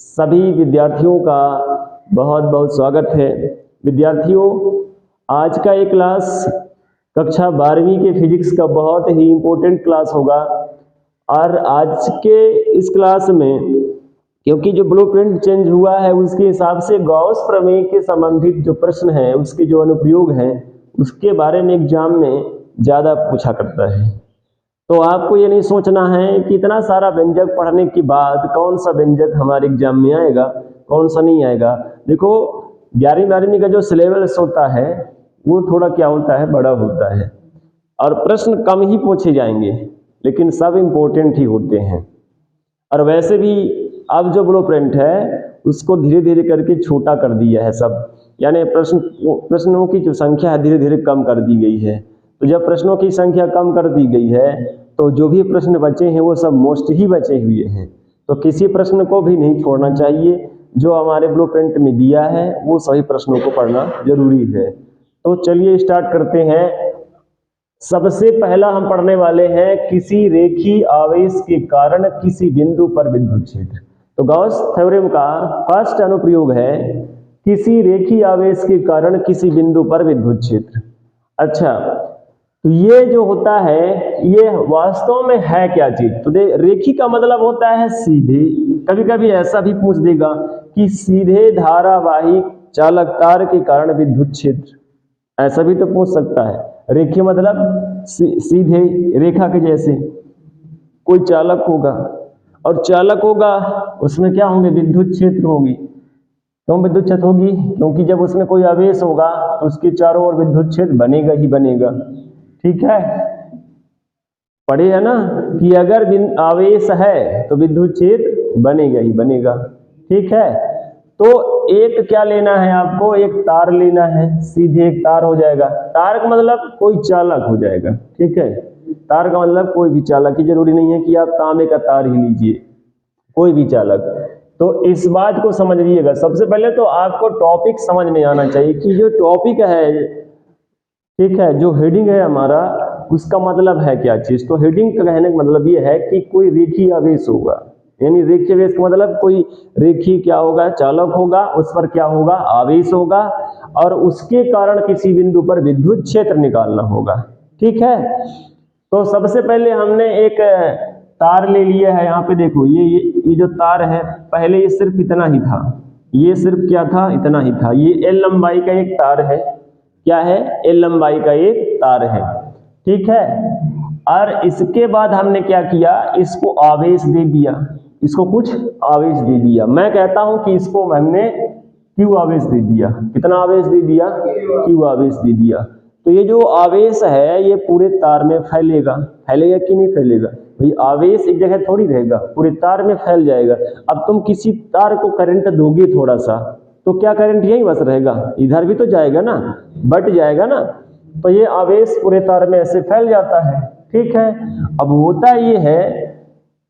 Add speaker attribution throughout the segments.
Speaker 1: सभी विद्यार्थियों का बहुत बहुत स्वागत है। विद्यार्थियों, आज का ये क्लास कक्षा 12वीं के फिजिक्स का बहुत ही इम्पोर्टेंट क्लास होगा। और आज के इस क्लास में क्योंकि जो ब्लूप्रिंट चेंज हुआ है उसके हिसाब से गॉस प्रमेय के संबंधित जो प्रश्न हैं, उसके जो अनुप्रयोग हैं, उसके बारे में एग्जाम में ज़्यादा पूछा करता है। तो आपको ये नहीं सोचना है कि इतना सारा व्यंजक पढ़ने के बाद कौन सा व्यंजक हमारे एग्जाम में आएगा, कौन सा नहीं आएगा। देखो, 11वीं 12वीं का जो सिलेबस होता है वो थोड़ा क्या होता है, बड़ा होता है और प्रश्न कम ही पूछे जाएंगे, लेकिन सब इम्पोर्टेंट ही होते हैं। और वैसे भी अब जो ब्लूप्रिंट है उसको धीरे धीरे करके छोटा कर दिया है सब, यानी प्रश्नों की जो संख्या है धीरे धीरे कम कर दी गई है। तो जब प्रश्नों की संख्या कम कर दी गई है तो जो भी प्रश्न बचे हैं वो सब मोस्ट ही बचे हुए हैं। तो किसी प्रश्न को भी नहीं छोड़ना चाहिए, जो हमारे ब्लूप्रिंट में दिया है वो सभी प्रश्नों को पढ़ना जरूरी है। तो चलिए स्टार्ट करते हैं। सबसे पहला हम पढ़ने वाले हैं किसी रेखीय आवेश के कारण किसी बिंदु पर विद्युत क्षेत्र। तो गॉस थ्योरम का फर्स्ट अनुप्रयोग है किसी रेखीय आवेश के कारण किसी बिंदु पर विद्युत क्षेत्र। अच्छा, तो ये जो होता है ये वास्तव में है क्या चीज? तो रेखी का मतलब होता है सीधे। कभी कभी ऐसा भी पूछ देगा कि सीधे धारावाहिक चालक तार के कारण विद्युत क्षेत्र, ऐसा भी तो पूछ सकता है। रेखी मतलब सीधे रेखा के जैसे कोई चालक होगा और चालक होगा उसमें क्या होंगे, विद्युत क्षेत्र होगी। क्यों विद्युत क्षेत्र होगी? क्योंकि जब उसमें कोई आवेश होगा तो उसके चारों ओर विद्युत क्षेत्र बनेगा ही बनेगा। ठीक है, पढ़े है ना कि अगर आवेश है तो विद्युत क्षेत्र बनेगा ही बनेगा। ठीक है, तो एक क्या लेना है आपको, एक तार लेना है, सीधे एक तार हो जाएगा। तार का मतलब कोई चालक हो जाएगा। ठीक है, तार का मतलब कोई भी चालक, की जरूरी नहीं है कि आप तांबे का तार ही लीजिए, कोई भी चालक। तो इस बात को समझ लीजिएगा। सबसे पहले तो आपको टॉपिक समझ में आना चाहिए कि जो टॉपिक है, ठीक है, जो हेडिंग है हमारा, उसका मतलब है क्या चीज। तो हेडिंग का कहने का मतलब ये है कि कोई रेखीय आवेश होगा, यानी रेखीय आवेश का मतलब कोई रेखीय क्या होगा, चालक होगा, उस पर क्या होगा, आवेश होगा और उसके कारण किसी बिंदु पर विद्युत क्षेत्र निकालना होगा। ठीक है, तो सबसे पहले हमने एक तार ले लिया है। यहाँ पे देखो, ये जो तार है, पहले ये सिर्फ इतना ही था, ये सिर्फ क्या था, इतना ही था। ये एल लंबाई का एक तार है। क्या है? एल लंबाई का एक तार है। ठीक है, और इसके बाद हमने क्या किया, इसको आवेश दे दिया, इसको कुछ आवेश दे दिया। मैं कहता हूं कि इसको हमने क्यू आवेश दे दिया। कितना आवेश दे दिया? क्यू आवेश दे दिया। तो ये जो आवेश है ये पूरे तार में फैलेगा। फैलेगा कि नहीं फैलेगा? भाई आवेश एक जगह थोड़ी रहेगा, पूरे तार में फैल जाएगा। अब तुम किसी तार को करंट दोगे थोड़ा सा, तो क्या करंट यहीं बस रहेगा? इधर भी तो जाएगा ना, बट जाएगा ना। तो ये आवेश पूरे तार में ऐसे फैल जाता है। ठीक है, अब होता ये है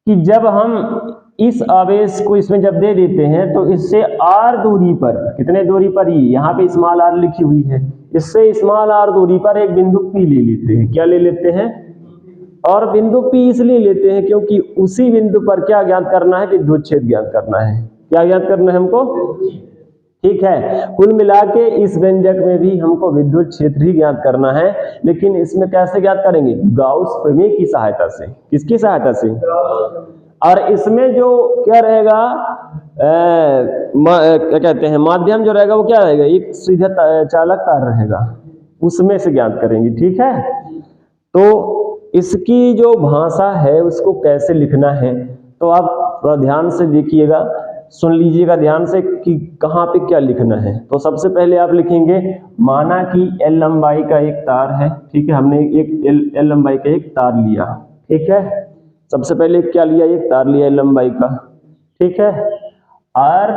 Speaker 1: कि जब हम इस आवेश को इसमें जब दे देते हैं तो इससे आर दूरी पर, कितने दूरी पर, ही यहाँ पे स्मॉल आर लिखी हुई है, इससे स्मॉल आर दूरी पर एक बिंदु पी ले लेते हैं। क्या ले लेते हैं? और बिंदु पी इसलिए लेते हैं क्योंकि उसी बिंदु पर क्या ज्ञात करना है, विद्युत क्षेत्र ज्ञात करना है। क्या ज्ञात करना है हमको? ठीक है, कुल मिला के इस व्यंजक में भी हमको विद्युत क्षेत्र ही ज्ञात करना है, लेकिन इसमें कैसे ज्ञात करेंगे? गॉस प्रमेय की सहायता से। किसकी सहायता से? और इसमें जो क्या रहेगा, क्या कहते हैं, माध्यम जो रहेगा वो क्या रहेगा, एक सीधा चालक तार रहेगा, उसमें से ज्ञात करेंगे। ठीक है, तो इसकी जो भाषा है उसको कैसे लिखना है, तो आप थोड़ा ध्यान से देखिएगा, सुन लीजिएगा ध्यान से कि कहाँ पे क्या लिखना है। तो सबसे पहले आप लिखेंगे, माना कि एल लंबाई का एक तार है। ठीक है, हमने एक एल लंबाई का एक तार लिया। ठीक है, सबसे पहले क्या लिया, एक तार लिया एल लंबाई का। ठीक है, और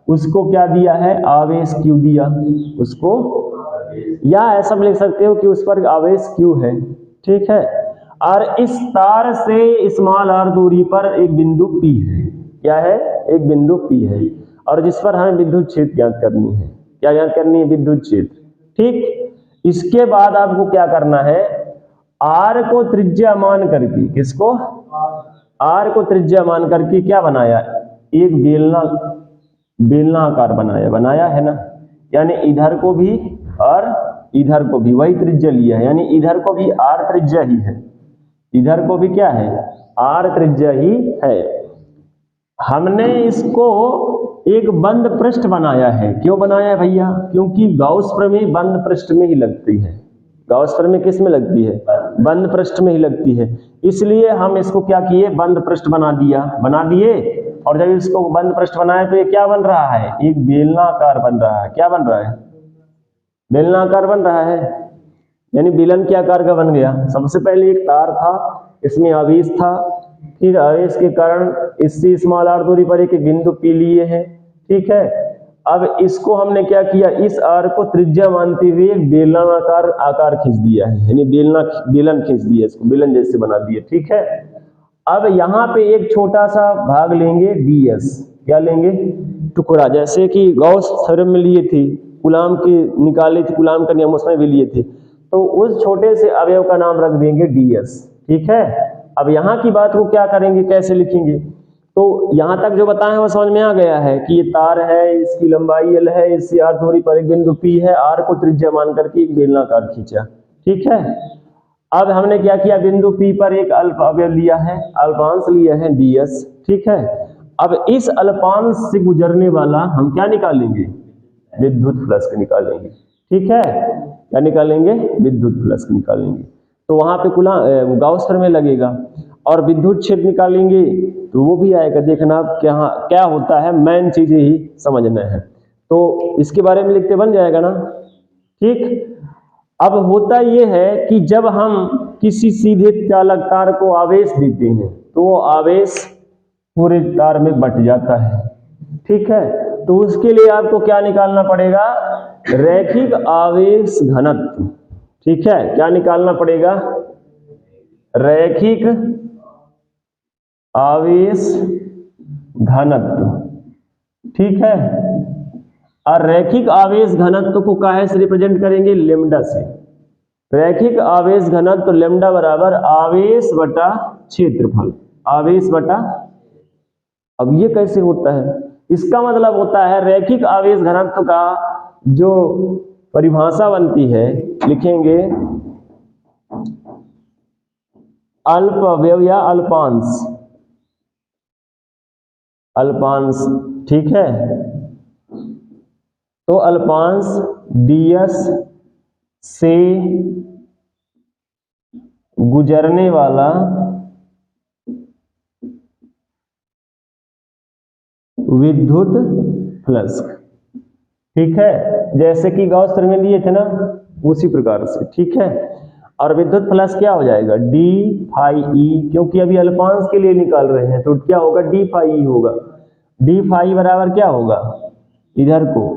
Speaker 1: उसको क्या दिया है, आवेश क्यू दिया उसको, या ऐसा लिख सकते हो कि उस पर आवेश क्यू है। ठीक है, और इस तार से स्मॉल आर दूरी पर एक बिंदु पी है। क्या है? एक बिंदु पी है, और जिस पर हमें विद्युत क्षेत्र ज्ञात करनी है। क्या ज्ञात करनी है? विद्युत क्षेत्र। ठीक, इसके बाद आपको क्या करना है, आर को त्रिज्या मान करके, किसको? आर को त्रिज्या मान करके क्या बनाया, एक बेलना बेलनाकार बनाया है ना, यानी इधर को भी और इधर को भी वही त्रिज्या लिया है, यानी इधर को भी r त्रिज्या ही है, इधर को भी क्या है, r त्रिज्या ही है। हमने इसको एक बंद पृष्ठ बनाया है। क्यों बनाया है भैया? क्योंकि गाउस प्रमेय बंद पृष्ठ में ही लगती है। गाउस प्रमेय किस में लगती है? बंद पृष्ठ में ही लगती है। इसलिए हम इसको क्या किए, बंद पृष्ठ बना दिए। और जब इसको बंद पृष्ठ बनाए तो ये क्या बन रहा है, एक बेलनाकार बन रहा है। क्या बन रहा है? बेलनाकार बन रहा है, यानी बेलन के आकार का बन गया। सबसे पहले एक तार था, इसमें आवेश था, फिर आवेश के कारण इससे स्मॉल r दूरी पर एक बिंदु P लिए हैं, ठीक है। अब इसको हमने क्या किया, इस r को त्रिज्या मानते हुए एक बेलनाकार आकार खींच दिया है, यानी बेलन खींच दिया, इसको बेलन जैसे बना दिया, ठीक है। अब यहाँ पे एक छोटा सा भाग लेंगे ds, क्या लेंगे, टुकड़ा, जैसे कि गॉस थ्योरम में लिए थे, कूलाम के निकाले थे, कूलाम का नियम उसमें भी लिए थे, तो उस छोटे से अवयव का नाम रख देंगे ds, ठीक है। अब यहाँ की बात को क्या करेंगे, कैसे लिखेंगे, तो यहाँ तक जो बताए हैं वो समझ में आ गया है कि ये तार है, इसकी लंबाई l है, इससे r दूरी पर एक बिंदु P है, r को त्रिज्या मान करके एक बेलनाकार खींचा, ठीक है। अब हमने क्या किया, बिंदु P पर एक अल्प अवयव लिया है, अल्पांश लिया है ds, ठीक है। अब इस अल्पांश से गुजरने वाला हम क्या निकालेंगे, विद्युत फ्लक्स निकालेंगे, ठीक है। क्या निकालेंगे, विद्युत फ्लक्स निकालेंगे। तो वहां पे गाउस प्रमेय लगेगा, और विद्युत क्षेत्र निकालेंगे तो वो भी आएगा। देखना आप क्या होता है, मेन चीजें ही समझना है, तो इसके बारे में लिखते बन जाएगा ना, ठीक। अब होता ये है कि जब हम किसी सीधे चालक तार को आवेश देते हैं तो वो आवेश पूरे तार में बट जाता है, ठीक है। तो उसके लिए आपको क्या निकालना पड़ेगा, रैखिक आवेश घनत्व, ठीक है। क्या निकालना पड़ेगा, रैखिक आवेश घनत्व, ठीक है। और रैखिक आवेश घनत्व को काहे से रिप्रेजेंट करेंगे, लेमडा से। रैखिक आवेश घनत्व लेमडा बराबर आवेश बटा क्षेत्रफल, आवेश बटा। अब ये कैसे होता है, इसका मतलब होता है रैखिक आवेश घनत्व का जो परिभाषा बनती है, लिखेंगे अल्प अवयव या अल्पांश, ठीक है। तो अल्पांश ds से गुजरने वाला विद्युत फ्लक्स, ठीक है। जैसे कि गॉस थ्योरम में लिए थे ना, उसी प्रकार से, ठीक है। और विद्युत फ्लक्स क्या हो जाएगा, d फाई e, क्योंकि अभी अल्पांश के लिए निकाल रहे हैं तो क्या होगा, d फाई e होगा। d फाई बराबर क्या होगा, इधर को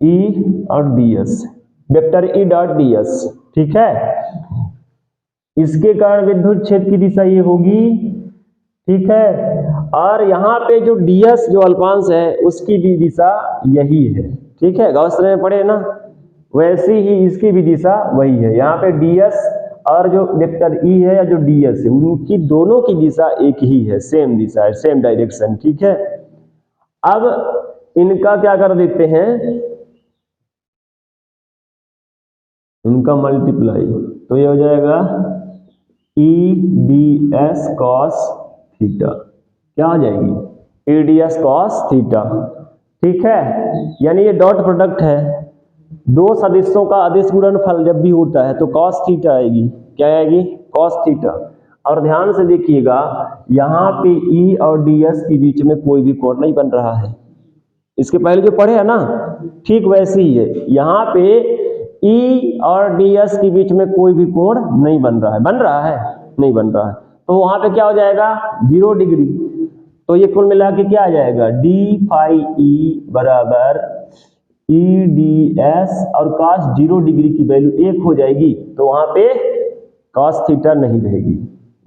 Speaker 1: e और ds, vector e dot ds, ठीक है। इसके कारण विद्युत क्षेत्र की दिशा ये होगी, ठीक है। और यहाँ पे जो ds जो अल्पांश है उसकी भी दिशा यही है, ठीक है। गॉस थ्योरम में पढ़े ना, वैसे ही इसकी भी दिशा वही है। यहाँ पे ds और जो वेक्टर e है या जो ds है, उनकी दोनों की दिशा एक ही है, सेम दिशा है, सेम डायरेक्शन, ठीक है। अब इनका क्या कर देते हैं, उनका मल्टीप्लाई, तो ये हो जाएगा e ds cos थीटा, क्या हो जाएगी, e ds cos थीटा, ठीक है। यानी ये डॉट प्रोडक्ट है, दो सदिशों का अदिश गुणनफल जब भी होता है तो cos थीटा आएगी, क्या आएगी, cos थीटा। और ध्यान से देखिएगा, यहाँ पे e और ds के बीच में कोई भी कोण नहीं बन रहा है, इसके पहले जो पढ़े है ना, ठीक वैसे ही है। यहाँ पे E और ds के बीच में कोई भी कोण नहीं बन रहा है, नहीं बन रहा है, तो वहां पे क्या हो जाएगा, 0 डिग्री। तो ये कुल मिला के क्या आ जाएगा, d फाई e बराबर e ds, और cos 0 डिग्री की वैल्यू 1 हो जाएगी, तो वहां पे cos थीटा नहीं रहेगी।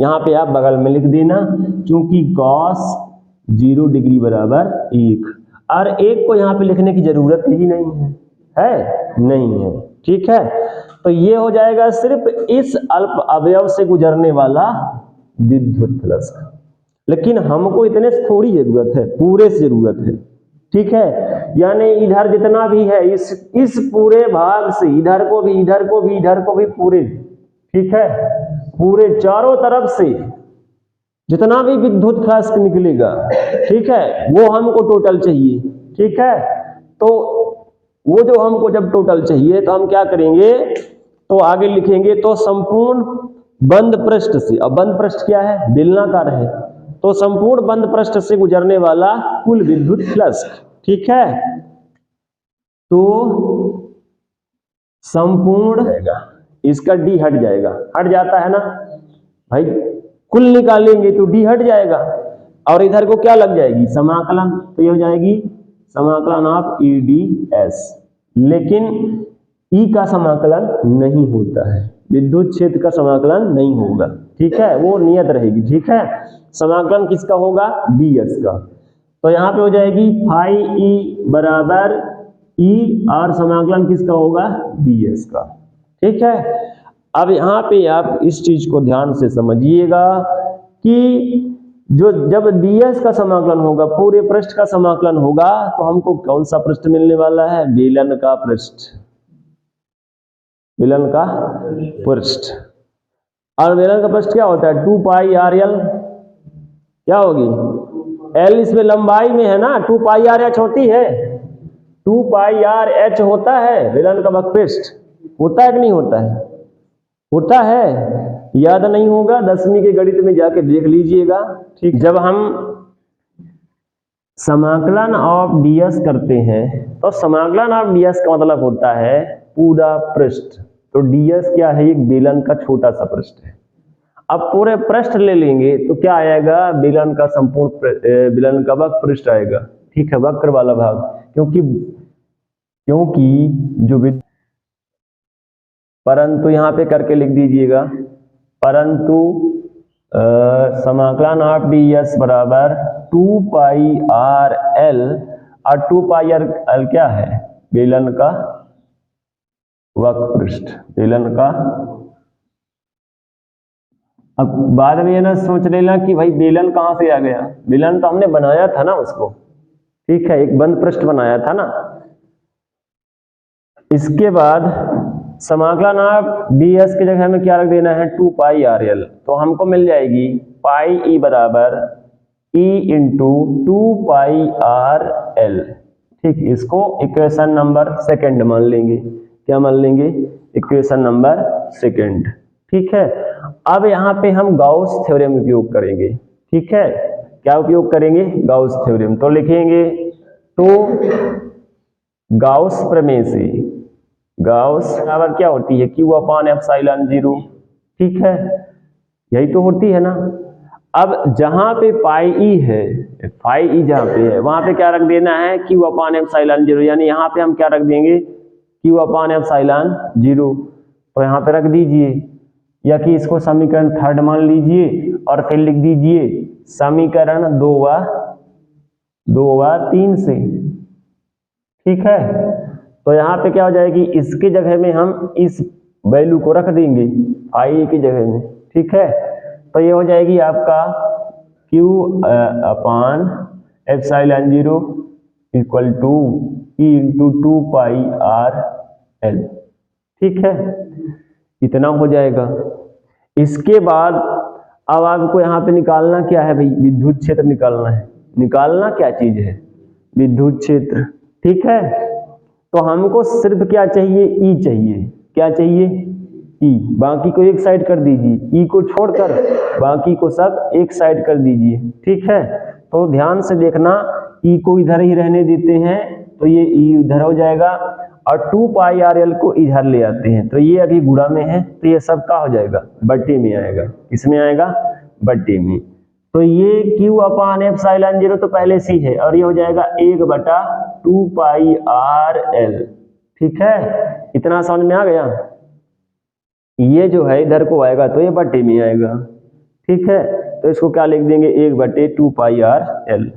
Speaker 1: यहाँ पे आप बगल में लिख देना, क्योंकि cos 0 डिग्री बराबर 1, और 1 को यहाँ पे लिखने की जरूरत ही नहीं है, नहीं है, ठीक है। तो ये हो जाएगा सिर्फ इस अल्प अवयव से गुजरने वाला विद्युत फ्लक्स। लेकिन हमको इतने से थोड़ी जरूरत है, पूरे से जरूरत है। ठीक है, यानी इधर जितना भी है इस पूरे भाग से इधर को भी, इधर को भी, इधर को भी पूरे, ठीक है, पूरे चारों तरफ से जितना भी विद्युत फ्लक्स निकलेगा, ठीक है, वो हमको टोटल चाहिए। ठीक है, तो वो जो हमको जब टोटल चाहिए तो हम क्या करेंगे, तो आगे लिखेंगे तो संपूर्ण बंद पृष्ठ से, अब बंद पृष्ठ क्या है, बेलनाकार है, तो संपूर्ण बंद पृष्ठ से गुजरने वाला कुल विद्युत फ्लक्स। ठीक है, तो संपूर्ण जाएगा, इसका डी हट जाएगा, हट जाता है ना भाई, कुल निकालेंगे तो डी हट जाएगा, और इधर को क्या लग जाएगी, समाकलन, तो ये हो जाएगी समाकलन ऑफ ई डी एस। लेकिन ई का समाकलन नहीं होता है, विद्युत क्षेत्र का समाकलन नहीं होगा। ठीक है, वो नियत रहेगी। ठीक है, समाकलन किसका होगा, डी एस का। तो यहाँ पे हो जाएगी फाई ई बराबर ई, और समाकलन किसका होगा, डी एस का। ठीक है, अब यहाँ पे आप इस चीज को ध्यान से समझिएगा कि जो जब ds का समाकलन होगा, पूरे पृष्ठ का समाकलन होगा, तो हमको कौन सा पृष्ठ मिलने वाला है, बेलन का पृष्ठ, बेलन का पृष्ठ। और बेलन का पृष्ठ क्या होता है, 2 पाई आर एल, क्या होगी, एल इसमें लंबाई में है ना, 2 पाई आर एच होती है, 2 पाई आर एच होता है बेलन का वक्रपृष्ठ, होता है कि नहीं होता है, होता है। याद नहीं होगा, 10वीं के गणित में जाके देख लीजिएगा। ठीक, जब हम समाकलन ऑफ ds करते हैं तो समाकलन ऑफ ds का मतलब होता है पूरा पृष्ठ, तो ds क्या है, एक बेलन का छोटा सा पृष्ठ है। अब पूरे पृष्ठ ले लेंगे तो क्या आएगा, बेलन का संपूर्ण बेलन का वक्र पृष्ठ आएगा। ठीक है, वक्र वाला भाग, क्योंकि जो परंतु यहाँ पे करके लिख दीजिएगा, परंतु समाकलन ऑफ ds बराबर 2 पाई आर एल, और 2 पाई आर एल क्या है, बेलन का वक्र पृष्ठ, बेलन का। अब बाद में ये ना सोच लेना कि भाई बेलन कहाँ से आ गया, बेलन तो हमने बनाया था ना उसको। ठीक है, एक बंद पृष्ठ बनाया था ना। इसके बाद समाकलन ऑफ ds की जगह में क्या रख देना है, 2 पाई आर एल, तो हमको मिल जाएगी पाई ई बराबर E into 2 pi R L. ठीक, इसको इक्वेशन नंबर सेकंड मान लेंगे, क्या मान लेंगे, इक्वेशन नंबर सेकंड। ठीक है, अब यहाँ पे हम गाउस थ्योरम उपयोग करेंगे। ठीक है, क्या उपयोग करेंगे, गाउस थ्योरम, तो लिखेंगे तो गाउस प्रमेय से, गाउस बराबर क्या होती है, Q अपॉन एप्सिलॉन 0। ठीक है, यही तो होती है ना। अब जहां पे पाई ई है, फाई ई जहां पे है, वहां पे क्या रख देना है, Q अपॉन एप्सिलॉन 0, यानी यहाँ पे हम क्या रख देंगे, Q अपॉन एप्सिलॉन 0, तो यहाँ पे रख दीजिए, या कि इसको समीकरण थर्ड मान लीजिए, और फिर लिख दीजिए समीकरण 2 व 3 से। ठीक है, तो यहाँ पे क्या हो जाएगी, इसके जगह में हम इस वैल्यू को रख देंगे आई की जगह में। ठीक है, तो ये हो जाएगी आपका Q upon epsilon 0 equal to E into 2 pi R L. ठीक है, इतना हो जाएगा। इसके बाद अब आपको यहाँ पे निकालना क्या है भाई, विद्युत क्षेत्र निकालना है। निकालना क्या चीज है, विद्युत क्षेत्र। ठीक है, तो हमको सिर्फ क्या चाहिए, ई चाहिए, क्या चाहिए, ई, बाकी को एक साइड कर दीजिए, ई को छोड़कर बाकी को सब एक साइड कर दीजिए। ठीक है, तो ध्यान से देखना, ई को इधर ही रहने देते हैं तो ये ई इधर हो जाएगा, और 2 पाई आर एल को इधर ले आते हैं तो ये अभी गुणा में है, तो ये सब का हो जाएगा, बट्टे में आएगा। किसमें आएगा, बट्टे में। तो ये Q अपॉन एप्सिलॉन 0 तो पहले से ही है, और ये हो जाएगा 1/2 पाई आर एल। ठीक है, इतना समझ में आ गया। ये जो है इधर को आएगा तो ये बट्टे में आएगा। ठीक है, तो इसको क्या लिख देंगे, 1/2 पाई आर एल।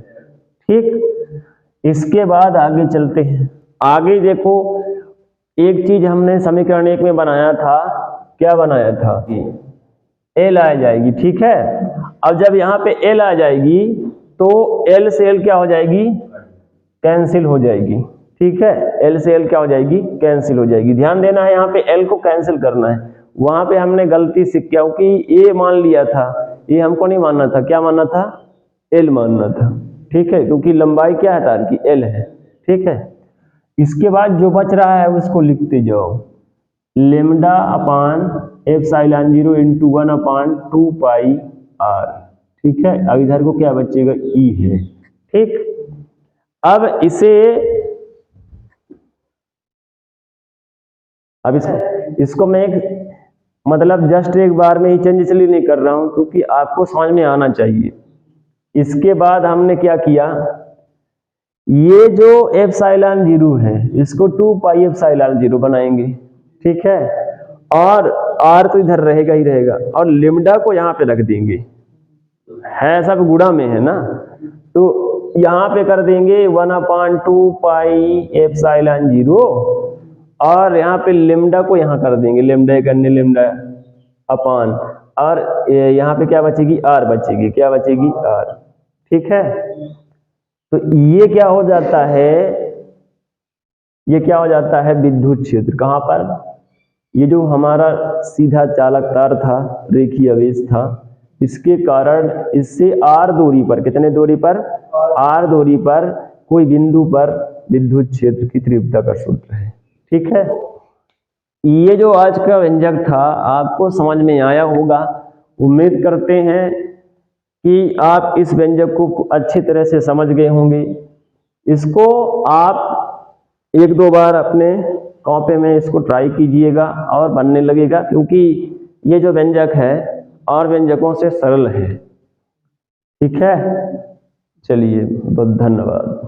Speaker 1: ठीक, इसके बाद आगे चलते हैं। आगे देखो, एक चीज हमने समीकरण 1 में बनाया था, क्या बनाया था, एल आ जाएगी। ठीक है, अब जब यहाँ पे एल आ जाएगी तो एल से एल क्या हो जाएगी, कैंसिल हो जाएगी। ठीक है, एल से एल क्या हो जाएगी, कैंसिल हो जाएगी। ध्यान देना है, यहाँ पे एल को कैंसिल करना है। वहां पे हमने गलती से, क्योंकि ए मान लिया था, ये हमको नहीं मानना था, क्या मानना था, एल मानना था। ठीक है, क्योंकि लंबाई क्या है तार की, एल है। ठीक है, इसके बाद जो बच रहा है उसको लिखते जाओ, lambda upon epsilon 0 into 1 upon 2 pi R. ठीक है, अब इधर को क्या बचेगा, ई है। ठीक, अब इसको मैं मतलब जस्ट एक बार में ही चेंज इसलिए नहीं कर रहा हूं क्योंकि आपको समझ में आना चाहिए। इसके बाद हमने क्या किया, ये जो एप्सिलॉन 0 है इसको 2 पाई एप्सिलॉन 0 बनाएंगे। ठीक है, और आर तो इधर रहेगा ही रहेगा, और लिम्डा को यहाँ पे रख देंगे, है सब गुणा में है ना, तो यहाँ पे कर देंगे 1/2 पाई एप्सिलॉन 0, और यहाँ पे लिम्डा को यहाँ कर देंगे, लिम्डा करने लिम्डा अपान, और यहाँ पे क्या बचेगी, आर बचेगी, क्या बचेगी, आर। ठीक है, तो ये क्या हो जाता है, ये क्या हो जाता है, विद्युत क्षेत्र कहां पर, ये जो हमारा सीधा चालक तार था, रेखीय आवेश था, इसके कारण इससे आर दूरी पर, कितने दूरी पर, आर दूरी पर कोई बिंदु पर विद्युत क्षेत्र की तीव्रता का सूत्र है। ठीक है, ये जो आज का व्यंजक था आपको समझ में आया होगा। उम्मीद करते हैं कि आप इस व्यंजक को अच्छी तरह से समझ गए होंगे। इसको आप एक दो बार अपने कॉपी में इसको ट्राई कीजिएगा और बनने लगेगा, क्योंकि ये जो व्यंजक है और व्यंजकों से सरल है। ठीक है, चलिए, बहुत धन्यवाद।